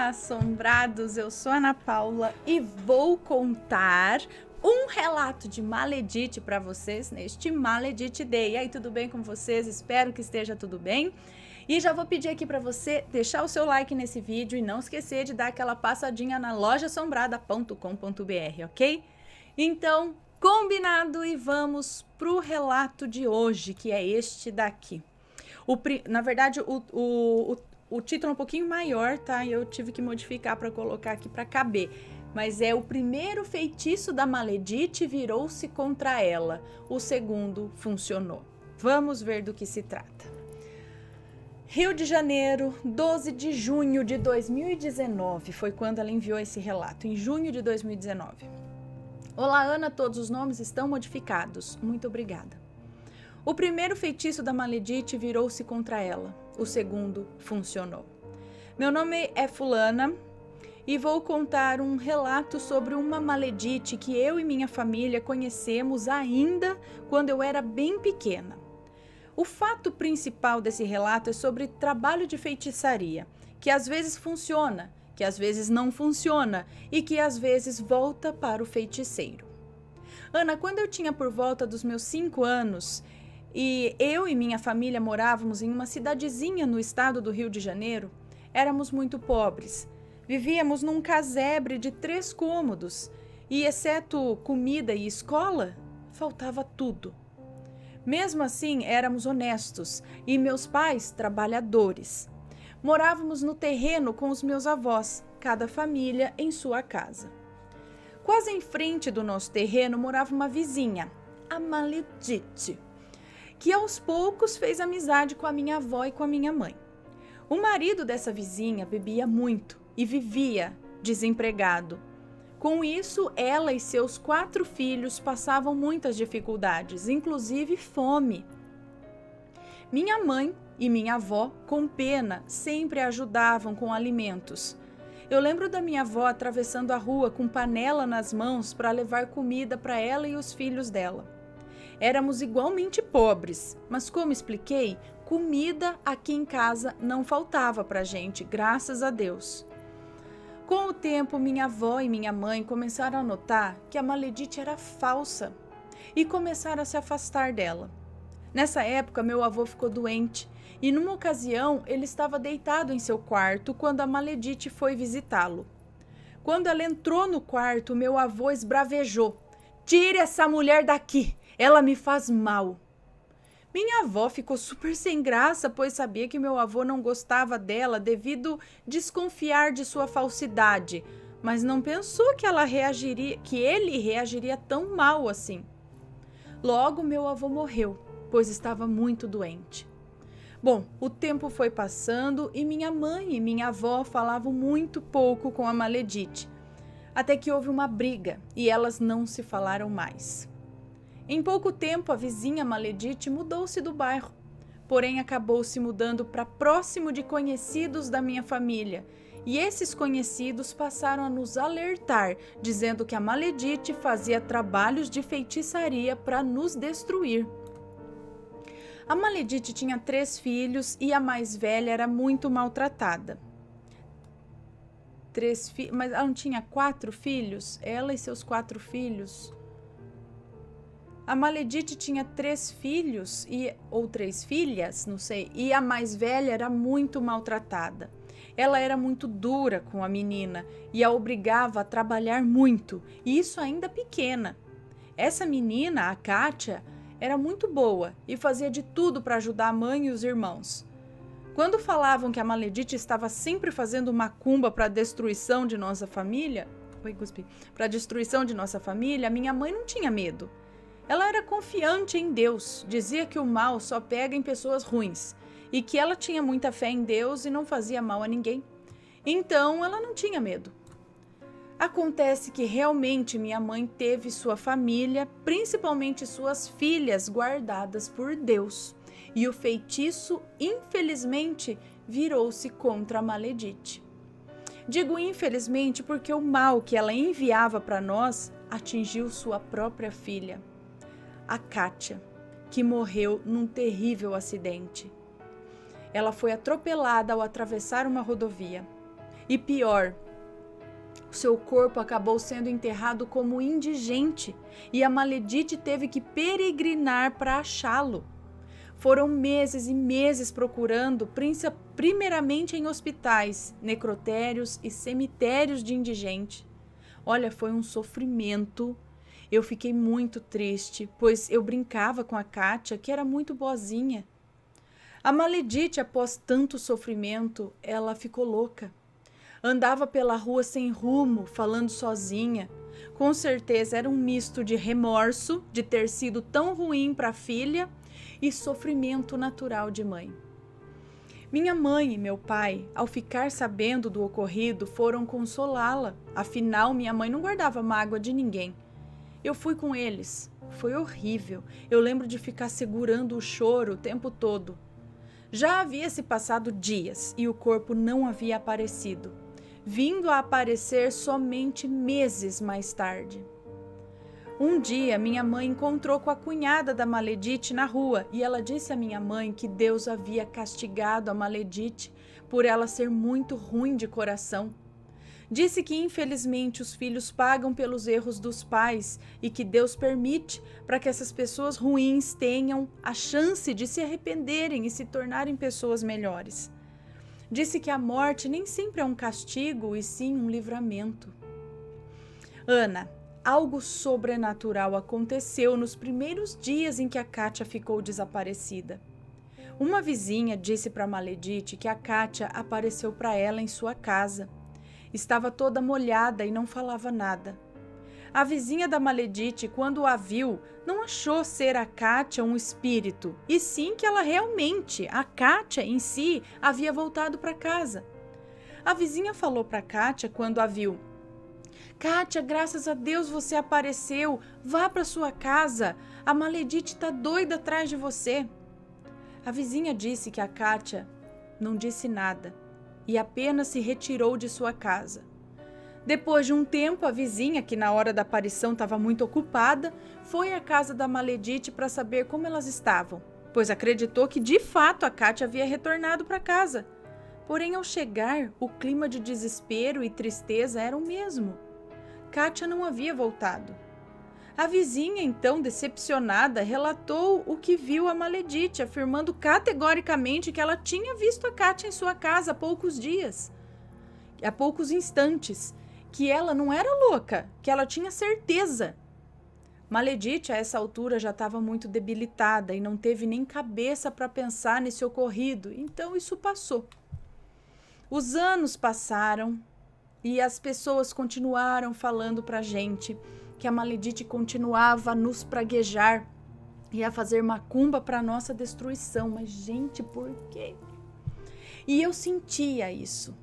Olá, assombrados! Eu sou a Ana Paula e vou contar um relato de Maledite para vocês neste Maledite Day. E aí, tudo bem com vocês? Espero que esteja tudo bem. E já vou pedir aqui para você deixar o seu like nesse vídeo e não esquecer de dar aquela passadinha na lojaassombrada.com.br, ok? Então, combinado, e vamos pro relato de hoje, que é este daqui. Na verdade, o título é um pouquinho maior, tá? E eu tive que modificar para colocar aqui para caber. Mas é: o primeiro feitiço da Maledite virou-se contra ela. O segundo funcionou. Vamos ver do que se trata. Rio de Janeiro, 12 de junho de 2019. Foi quando ela enviou esse relato, em junho de 2019. Olá, Ana, todos os nomes estão modificados. Muito obrigada. O primeiro feitiço da Maledite virou-se contra ela. O segundo funcionou. Meu nome é Fulana e vou contar um relato sobre uma Maledite que eu e minha família conhecemos ainda quando eu era bem pequena. O fato principal desse relato é sobre trabalho de feitiçaria, que às vezes funciona, que às vezes não funciona e que às vezes volta para o feiticeiro. Ana, quando eu tinha por volta dos meus 5 anos, e eu e minha família morávamos em uma cidadezinha no estado do Rio de Janeiro, éramos muito pobres. Vivíamos num casebre de 3 cômodos e, exceto comida e escola, faltava tudo. Mesmo assim, éramos honestos e meus pais trabalhadores. Morávamos no terreno com os meus avós, cada família em sua casa. Quase em frente do nosso terreno morava uma vizinha, a Maledite, que aos poucos fez amizade com a minha avó e com a minha mãe. O marido dessa vizinha bebia muito e vivia desempregado. Com isso, ela e seus 4 filhos passavam muitas dificuldades, inclusive fome. Minha mãe e minha avó, com pena, sempre ajudavam com alimentos. Eu lembro da minha avó atravessando a rua com panela nas mãos para levar comida para ela e os filhos dela. Éramos igualmente pobres, mas, como expliquei, comida aqui em casa não faltava para a gente, graças a Deus. Com o tempo, minha avó e minha mãe começaram a notar que a Maledite era falsa e começaram a se afastar dela. Nessa época, meu avô ficou doente e, numa ocasião, ele estava deitado em seu quarto quando a Maledite foi visitá-lo. Quando ela entrou no quarto, meu avô esbravejou: "Tire essa mulher daqui! Ela me faz mal." Minha avó ficou super sem graça, pois sabia que meu avô não gostava dela devido desconfiar de sua falsidade, mas não pensou que ele reagiria tão mal assim. Logo, meu avô morreu, pois estava muito doente. Bom, o tempo foi passando e minha mãe e minha avó falavam muito pouco com a Maledite, até que houve uma briga e elas não se falaram mais. Em pouco tempo, a vizinha Maledite mudou-se do bairro, porém acabou se mudando para próximo de conhecidos da minha família, e esses conhecidos passaram a nos alertar, dizendo que a Maledite fazia trabalhos de feitiçaria para nos destruir. A Maledite tinha 3 filhos e a mais velha era muito maltratada. Mas ela não tinha 4 filhos? Ela e seus 4 filhos... A Maledite tinha 3 filhos ou 3 filhas, não sei, e a mais velha era muito maltratada. Ela era muito dura com a menina e a obrigava a trabalhar muito, e isso ainda pequena. Essa menina, a Kátia, era muito boa e fazia de tudo para ajudar a mãe e os irmãos. Quando falavam que a Maledite estava sempre fazendo macumba para a destruição de nossa família, minha mãe não tinha medo. Ela era confiante em Deus, dizia que o mal só pega em pessoas ruins e que ela tinha muita fé em Deus e não fazia mal a ninguém. Então, ela não tinha medo. Acontece que realmente minha mãe teve sua família, principalmente suas filhas, guardadas por Deus. E o feitiço, infelizmente, virou-se contra a Maledite. Digo infelizmente porque o mal que ela enviava para nós atingiu sua própria filha, a Kátia, que morreu num terrível acidente. Ela foi atropelada ao atravessar uma rodovia. E pior, o seu corpo acabou sendo enterrado como indigente e a Maledite teve que peregrinar para achá-lo. Foram meses e meses procurando, primeiramente em hospitais, necrotérios e cemitérios de indigente. Olha, foi um sofrimento. Eu fiquei muito triste, pois eu brincava com a Kátia, que era muito boazinha. A Maledite, após tanto sofrimento, ela ficou louca. Andava pela rua sem rumo, falando sozinha. Com certeza era um misto de remorso de ter sido tão ruim para a filha e sofrimento natural de mãe. Minha mãe e meu pai, ao ficar sabendo do ocorrido, foram consolá-la. Afinal, minha mãe não guardava mágoa de ninguém. Eu fui com eles. Foi horrível. Eu lembro de ficar segurando o choro o tempo todo. Já havia se passado dias e o corpo não havia aparecido, vindo a aparecer somente meses mais tarde. Um dia, minha mãe encontrou com a cunhada da Maledite na rua e ela disse à minha mãe que Deus havia castigado a Maledite por ela ser muito ruim de coração. Disse que infelizmente os filhos pagam pelos erros dos pais e que Deus permite para que essas pessoas ruins tenham a chance de se arrependerem e se tornarem pessoas melhores. Disse que a morte nem sempre é um castigo e sim um livramento. Ana, algo sobrenatural aconteceu nos primeiros dias em que a Kátia ficou desaparecida. Uma vizinha disse para Maledite que a Kátia apareceu para ela em sua casa. Estava toda molhada e não falava nada. A vizinha da Maledite, quando a viu, não achou ser a Kátia um espírito, e sim que ela realmente, a Kátia em si, havia voltado para casa. A vizinha falou para Kátia quando a viu: Kátia, graças a Deus você apareceu, vá para sua casa, a Maledite está doida atrás de você. A vizinha disse que a Kátia não disse nada e apenas se retirou de sua casa. Depois de um tempo, a vizinha, que na hora da aparição estava muito ocupada, foi à casa da Maledite para saber como elas estavam, pois acreditou que de fato a Kátia havia retornado para casa. Porém, ao chegar, o clima de desespero e tristeza era o mesmo. Kátia não havia voltado. A vizinha, então, decepcionada, relatou o que viu a Maledite, afirmando categoricamente que ela tinha visto a Kátia em sua casa há poucos dias, há poucos instantes, que ela não era louca, que ela tinha certeza. Maledite, a essa altura, já estava muito debilitada e não teve nem cabeça para pensar nesse ocorrido, então isso passou. Os anos passaram e as pessoas continuaram falando para a gente que a Maledite continuava a nos praguejar e a fazer macumba para nossa destruição. Mas, gente, por quê? E eu sentia isso.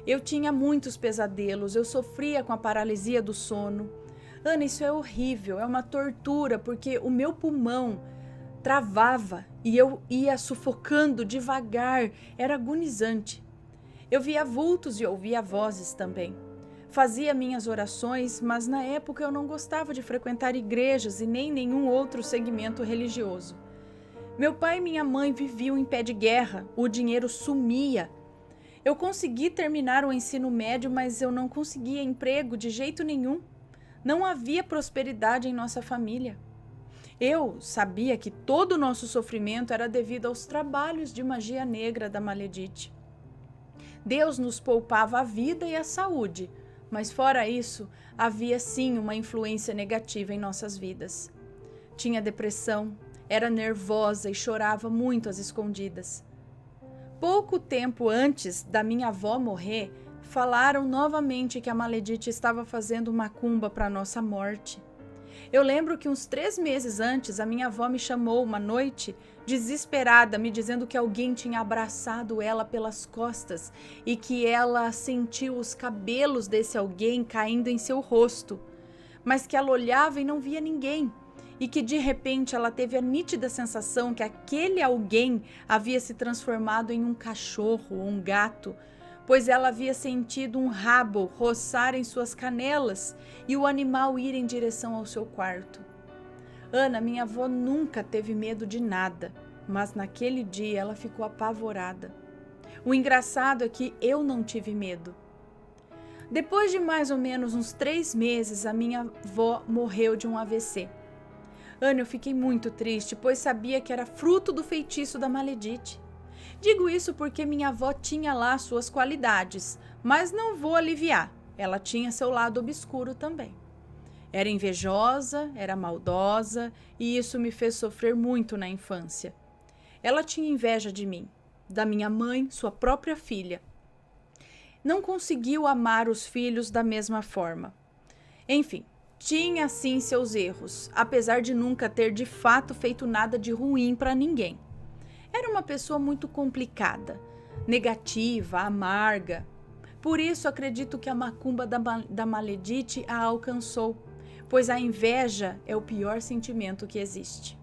Eu tinha muitos pesadelos, eu sofria com a paralisia do sono. Ana, isso é horrível, é uma tortura, porque o meu pulmão travava e eu ia sufocando devagar, era agonizante. Eu via vultos e ouvia vozes também. Fazia minhas orações, mas na época eu não gostava de frequentar igrejas e nem nenhum outro segmento religioso. Meu pai e minha mãe viviam em pé de guerra, o dinheiro sumia. Eu consegui terminar o ensino médio, mas eu não conseguia emprego de jeito nenhum. Não havia prosperidade em nossa família. Eu sabia que todo o nosso sofrimento era devido aos trabalhos de magia negra da Maledite. Deus nos poupava a vida e a saúde, mas fora isso, havia sim uma influência negativa em nossas vidas. Tinha depressão, era nervosa e chorava muito às escondidas. Pouco tempo antes da minha avó morrer, falaram novamente que a Maledite estava fazendo macumba para nossa morte. Eu lembro que uns 3 meses antes, a minha avó me chamou uma noite, desesperada, me dizendo que alguém tinha abraçado ela pelas costas e que ela sentiu os cabelos desse alguém caindo em seu rosto, mas que ela olhava e não via ninguém, e que de repente ela teve a nítida sensação que aquele alguém havia se transformado em um cachorro ou um gato, pois ela havia sentido um rabo roçar em suas canelas e o animal ir em direção ao seu quarto. Ana, minha avó, nunca teve medo de nada, mas naquele dia ela ficou apavorada. O engraçado é que eu não tive medo. Depois de mais ou menos uns 3 meses, a minha avó morreu de um AVC. Ana, eu fiquei muito triste, pois sabia que era fruto do feitiço da maledite. Digo isso porque minha avó tinha lá suas qualidades, mas não vou aliviar, ela tinha seu lado obscuro também. Era invejosa, era maldosa e isso me fez sofrer muito na infância. Ela tinha inveja de mim, da minha mãe, sua própria filha. Não conseguiu amar os filhos da mesma forma. Enfim, tinha sim seus erros, apesar de nunca ter de fato feito nada de ruim para ninguém. Era uma pessoa muito complicada, negativa, amarga. Por isso acredito que a macumba da maledite a alcançou, pois a inveja é o pior sentimento que existe.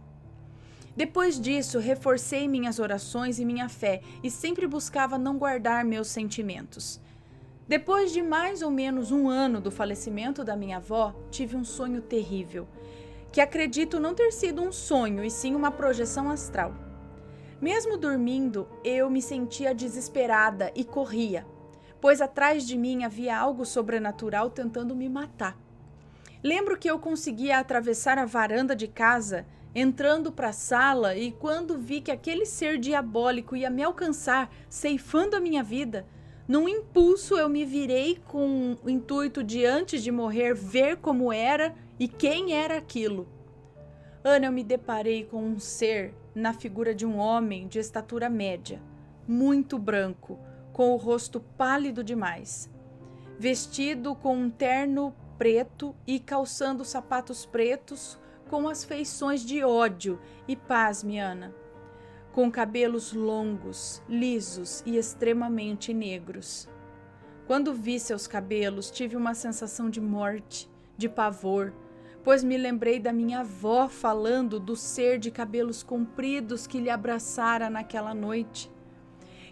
Depois disso, reforcei minhas orações e minha fé e sempre buscava não guardar meus sentimentos. Depois de mais ou menos 1 ano do falecimento da minha avó, tive um sonho terrível, que acredito não ter sido um sonho e sim uma projeção astral. Mesmo dormindo, eu me sentia desesperada e corria, pois atrás de mim havia algo sobrenatural tentando me matar. Lembro que eu conseguia atravessar a varanda de casa, entrando para a sala, e quando vi que aquele ser diabólico ia me alcançar, ceifando a minha vida, num impulso eu me virei com o intuito de, antes de morrer, ver como era e quem era aquilo. Ana, eu me deparei com um ser na figura de um homem de estatura média, muito branco, com o rosto pálido demais, vestido com um terno preto e calçando sapatos pretos com as feições de ódio e pasme, Ana, com cabelos longos, lisos e extremamente negros. Quando vi seus cabelos, tive uma sensação de morte, de pavor, pois me lembrei da minha avó falando do ser de cabelos compridos que lhe abraçara naquela noite.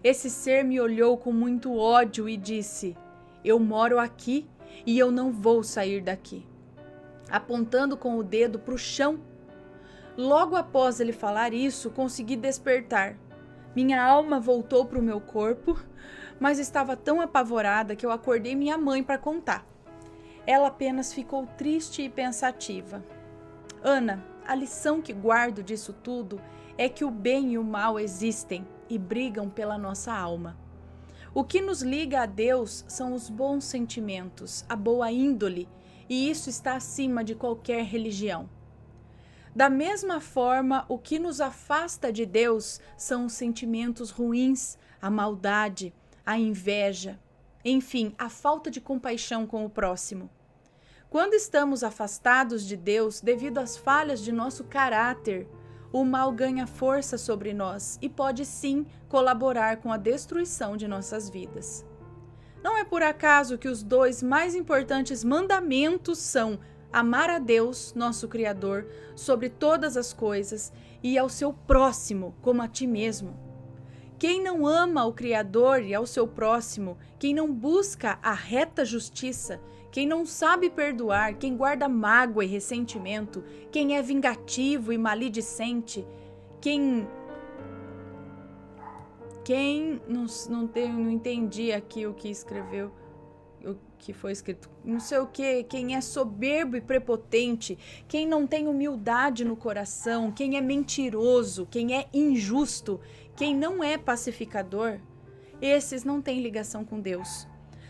Esse ser me olhou com muito ódio e disse: "Eu moro aqui e eu não vou sair daqui", apontando com o dedo para o chão. Logo após ele falar isso, consegui despertar. Minha alma voltou para o meu corpo, mas estava tão apavorada que eu acordei minha mãe para contar. Ela apenas ficou triste e pensativa. Ana, a lição que guardo disso tudo é que o bem e o mal existem e brigam pela nossa alma. O que nos liga a Deus são os bons sentimentos, a boa índole, e isso está acima de qualquer religião. Da mesma forma, o que nos afasta de Deus são os sentimentos ruins, a maldade, a inveja, enfim, a falta de compaixão com o próximo. Quando estamos afastados de Deus devido às falhas de nosso caráter, o mal ganha força sobre nós e pode sim colaborar com a destruição de nossas vidas. Não é por acaso que os 2 mais importantes mandamentos são amar a Deus, nosso Criador, sobre todas as coisas e ao seu próximo como a ti mesmo. Quem não ama o Criador e ao seu próximo, quem não busca a reta justiça, quem não sabe perdoar, quem guarda mágoa e ressentimento, quem é vingativo e maledicente, quem não entendi aqui o que escreveu, o que foi escrito, não sei o que, quem é soberbo e prepotente, quem não tem humildade no coração, quem é mentiroso, quem é injusto, quem não é pacificador, esses não têm ligação com Deus.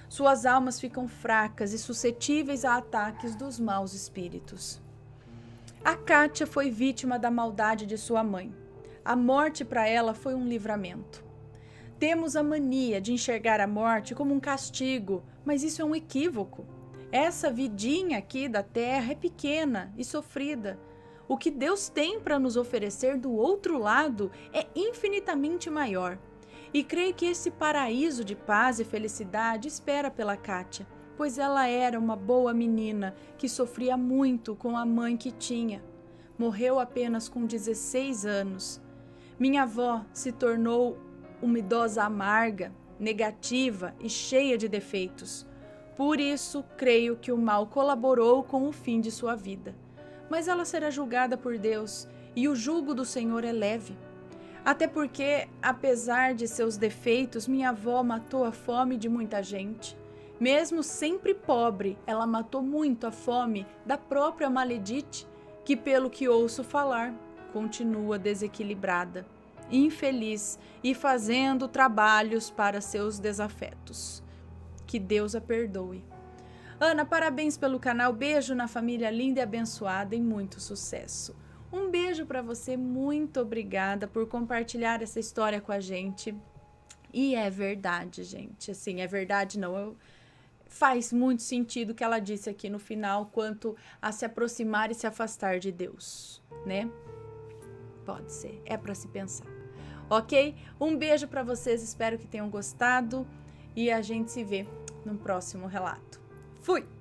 Suas almas ficam fracas e suscetíveis a ataques dos maus espíritos. A Kátia foi vítima da maldade de sua mãe. A morte para ela foi um livramento. Temos a mania de enxergar a morte como um castigo, mas isso é um equívoco. Essa vidinha aqui da terra é pequena e sofrida. O que Deus tem para nos oferecer do outro lado é infinitamente maior. E creio que esse paraíso de paz e felicidade espera pela Kátia, pois ela era uma boa menina que sofria muito com a mãe que tinha. Morreu apenas com 16 anos. Minha avó se tornou uma idosa amarga, negativa e cheia de defeitos. Por isso, creio que o mal colaborou com o fim de sua vida. Mas ela será julgada por Deus e o jugo do Senhor é leve. Até porque, apesar de seus defeitos, minha avó matou a fome de muita gente. Mesmo sempre pobre, ela matou muito a fome da própria Maledite, que, pelo que ouço falar, continua desequilibrada, infeliz e fazendo trabalhos para seus desafetos. Que Deus a perdoe. Ana, parabéns pelo canal, beijo na família linda e abençoada e muito sucesso. Um beijo para você, muito obrigada por compartilhar essa história com a gente. E é verdade, gente, assim, é verdade não, faz muito sentido o que ela disse aqui no final, quanto a se aproximar e se afastar de Deus, né? Pode ser, é para se pensar. Ok? Um beijo para vocês, espero que tenham gostado e a gente se vê no próximo relato. Fui!